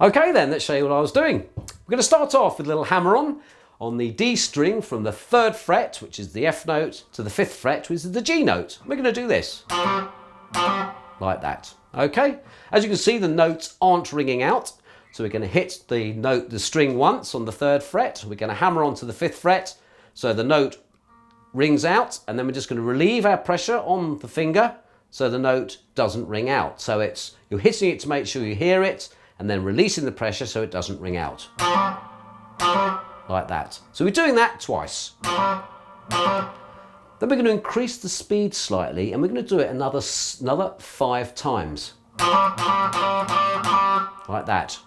Okay then, let's show you what I was doing. We're going to start off with a little hammer on the D string from the 3rd fret, which is the F note, to the 5th fret, which is the G note. We're going to do this. Like that. Okay? As you can see, the notes aren't ringing out. So we're going to hit the string once on the 3rd fret. We're going to hammer onto the 5th fret. So the note rings out, and then we're just going to relieve our pressure on the finger so the note doesn't ring out. So you're hitting it to make sure you hear it, and then releasing the pressure so it doesn't ring out. Like that. So we're doing that twice. Then we're going to increase the speed slightly, and we're going to do it another 5 times. Like that.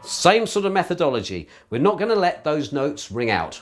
Same sort of methodology. We're not going to let those notes ring out.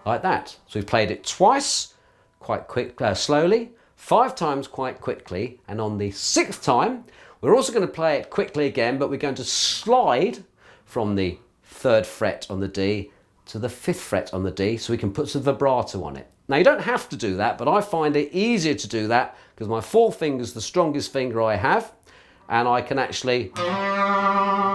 Like that. So we've played it twice, quite slowly, 5 times quite quickly, and on the 6th time, we're also going to play it quickly again, but we're going to slide from the 3rd fret on the D to the 5th fret on the D, so we can put some vibrato on it. Now you don't have to do that, but I find it easier to do that because my 4th is the strongest finger I have, and I can actually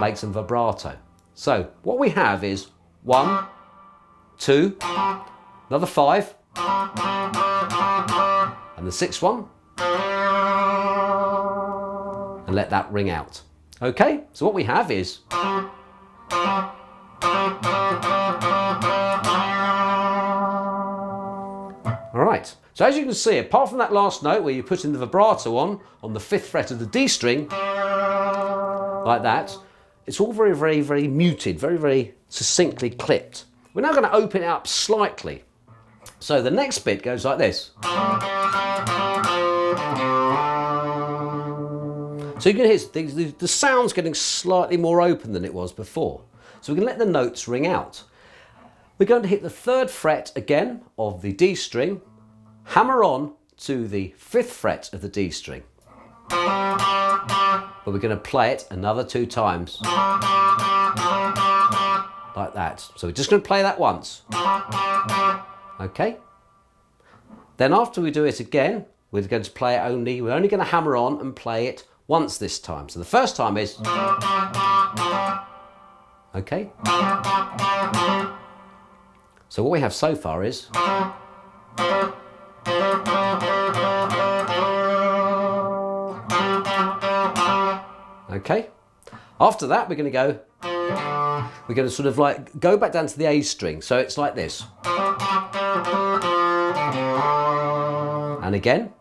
make some vibrato. So what we have is 1, 2, another 5, and the 6th one, and let that ring out. Okay, so what we have is alright, so as you can see, apart from that last note where you're putting the vibrato on the 5th fret of the D string, like that, it's all very, very, very muted, very, very succinctly clipped. We're now going to open it up slightly. So the next bit goes like this. So you can hear the sound's getting slightly more open than it was before. So we're going to let the notes ring out. We're going to hit the 3rd fret again of the D string, hammer on to the 5th fret of the D string. But we're going to play it another 2 times. Like that. So we're just going to play that once. Okay? Then after we do it again, we're going to play it we're only going to hammer on and play it once this time. So the first time is, okay? So what we have so far is, okay? After that, we're going to sort of like go back down to the A string. So it's like this. And again.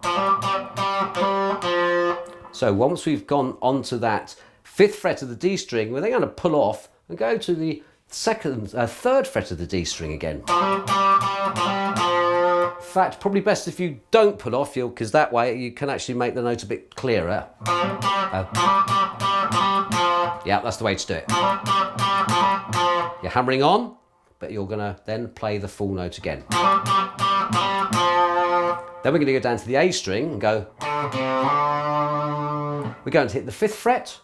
So once we've gone onto that 5th fret of the D string, we're then going to pull off and go to the 3rd fret of the D string again. In fact, probably best if you don't pull off, because that way you can actually make the note a bit clearer. Yeah, that's the way to do it. You're hammering on, but you're going to then play the full note again. Then we're going to go down to the A string and go. We're going to hit the 5th fret,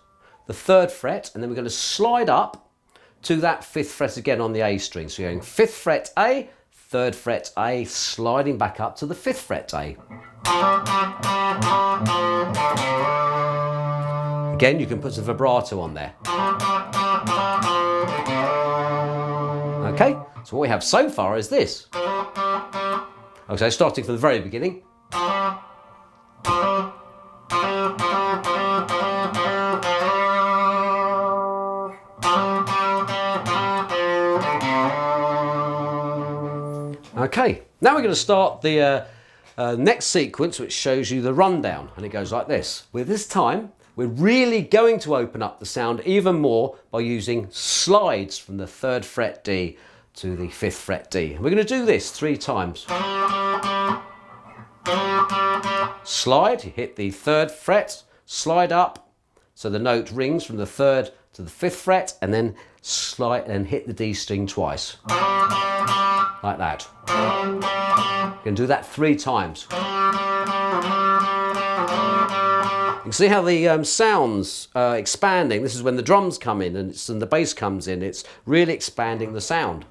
the 3rd fret, and then we're going to slide up to that 5th fret again on the A string. So you're going 5th fret A, 3rd fret A, sliding back up to the 5th fret A. Again, you can put some vibrato on there. Okay, so what we have so far is this. Okay, starting from the very beginning. Okay, now we're going to start the next sequence, which shows you the rundown, and it goes like this. With this time, we're really going to open up the sound even more by using slides from the 3rd fret D to the 5th fret D. We're going to do this 3 times. Slide, you hit the 3rd fret, slide up, so the note rings from the 3rd to the 5th fret, and then slide and hit the D string twice. Like that. You can do that 3 times. You can see how the sound's expanding. This is when the drums come in and the bass comes in. It's really expanding the sound.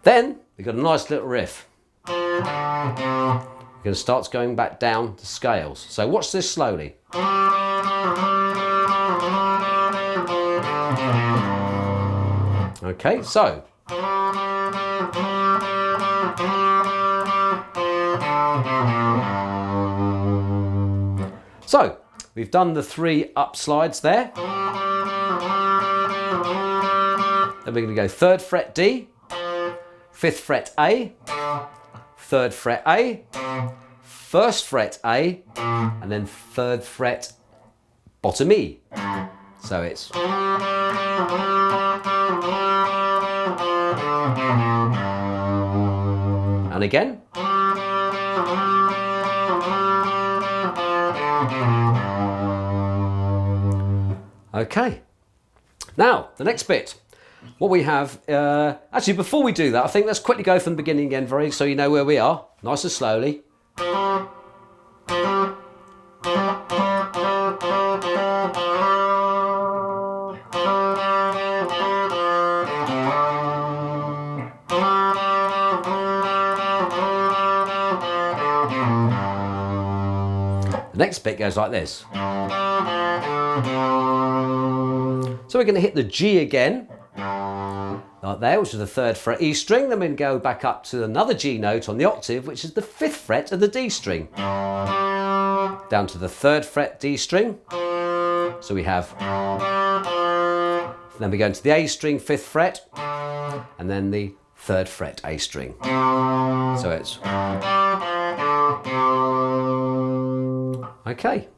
Then we've got a nice little riff. We're going to start going back down the scales. So watch this slowly. Okay, so. So, we've done the 3 up slides there. Then we're going to go 3rd fret D, 5th fret A, 3rd fret A, 1st fret A, and then 3rd fret bottom E. So it's. And again. Okay. Now, the next bit. What we have, actually before we do that, I think let's quickly go from the beginning again, so you know where we are, nice and slowly. The next bit goes like this. So we're going to hit the G again, like there, which is the 3rd fret E string. Then we're going to go back up to another G note on the octave, which is the 5th fret of the D string. Down to the 3rd fret D string. So we have, then we go into the A string, 5th fret, and then the 3rd fret A string. So it's. Okay,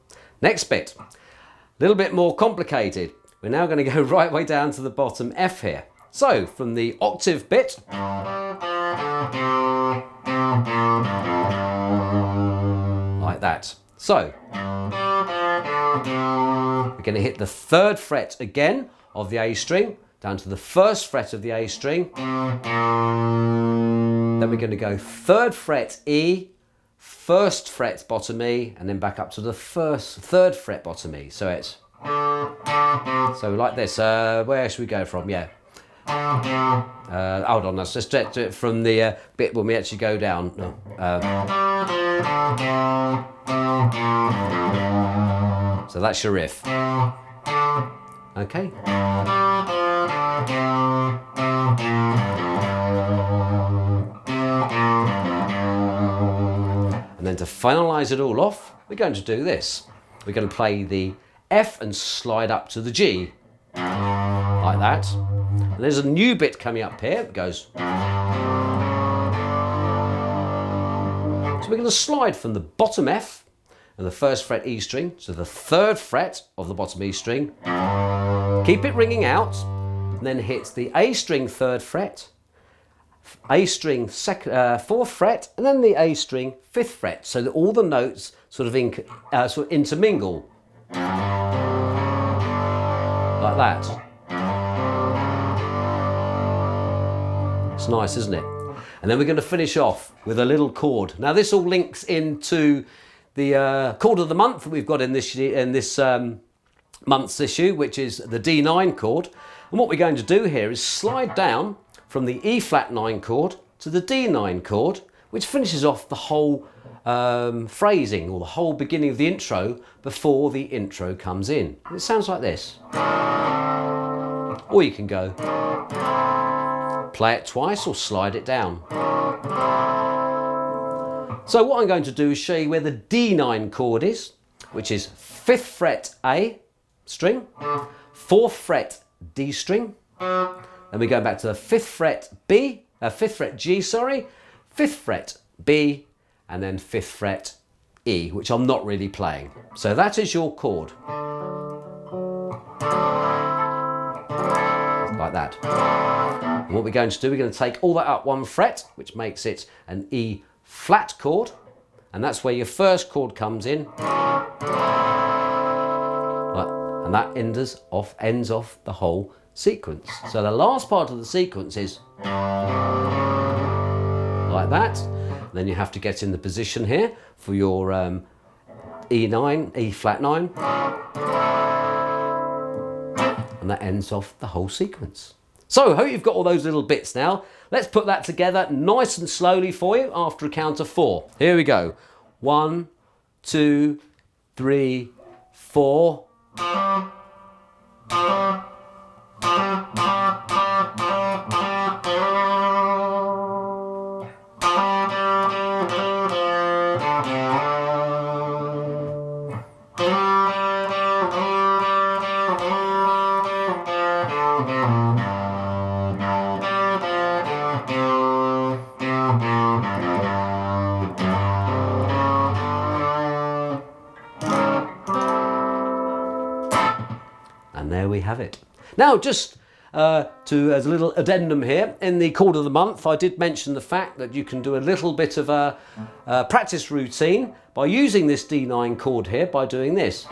next bit, a little bit more complicated. We're now going to go right way down to the bottom F here. So from the octave bit, like that. So we're going to hit the 3rd fret again of the A string, down to the 1st fret of the A string. Then we're going to go 3rd fret E, 1st fret bottom E, and then back up to the 3rd fret bottom E. So it's. So like this, where should we go from? Yeah. Hold on, let's just do it from the bit when we actually go down. No. So that's your riff. Okay. And then to finalise it all off, we're going to do this. We're going to play the F and slide up to the G, like that. And there's a new bit coming up here. It goes. So we're going to slide from the bottom F and the 1st fret E string to the 3rd fret of the bottom E string. Keep it ringing out, and then hit the A string 3rd fret, A string 4th fret, and then the A string 5th fret, so that all the notes sort of intermingle. Like that. It's nice, isn't it? And then we're going to finish off with a little chord. Now this all links into the chord of the month that we've got in this month's issue, which is the D9 chord. And what we're going to do here is slide down from the E flat 9 chord to the D9 chord, which finishes off the whole phrasing, or the whole beginning of the intro before the intro comes in. And it sounds like this. Or you can go, play it twice or slide it down. So what I'm going to do is show you where the D9 chord is, which is 5th fret A string, 4th fret D string, then we go back to the 5th fret B, 5th fret G, sorry, 5th fret B, and then 5th fret E, which I'm not really playing. So that is your chord. Like that. And what we're going to do, we're going to take all that up 1 fret, which makes it an E flat chord, and that's where your first chord comes in. And that ends off the whole sequence. So the last part of the sequence is like that. And then you have to get in the position here for your E9, E flat 9. And that ends off the whole sequence. So, I hope you've got all those little bits now. Let's put that together nice and slowly for you after a count of 4. Here we go. 1, 2, 3, 4. And there we have it. Now, just as a little addendum here, in the chord of the month, I did mention the fact that you can do a little bit of a practice routine by using this D9 chord here by doing this.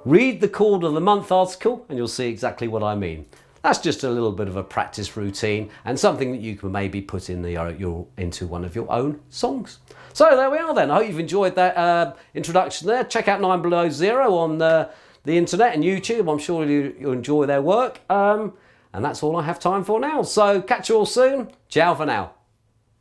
Read the chord of the month article and you'll see exactly what I mean. That's just a little bit of a practice routine and something that you can maybe put in into one of your own songs. So there we are then. I hope you've enjoyed that introduction there. Check out 9 Below Zero on the internet and YouTube. I'm sure you'll enjoy their work. And that's all I have time for now. So catch you all soon. Ciao for now.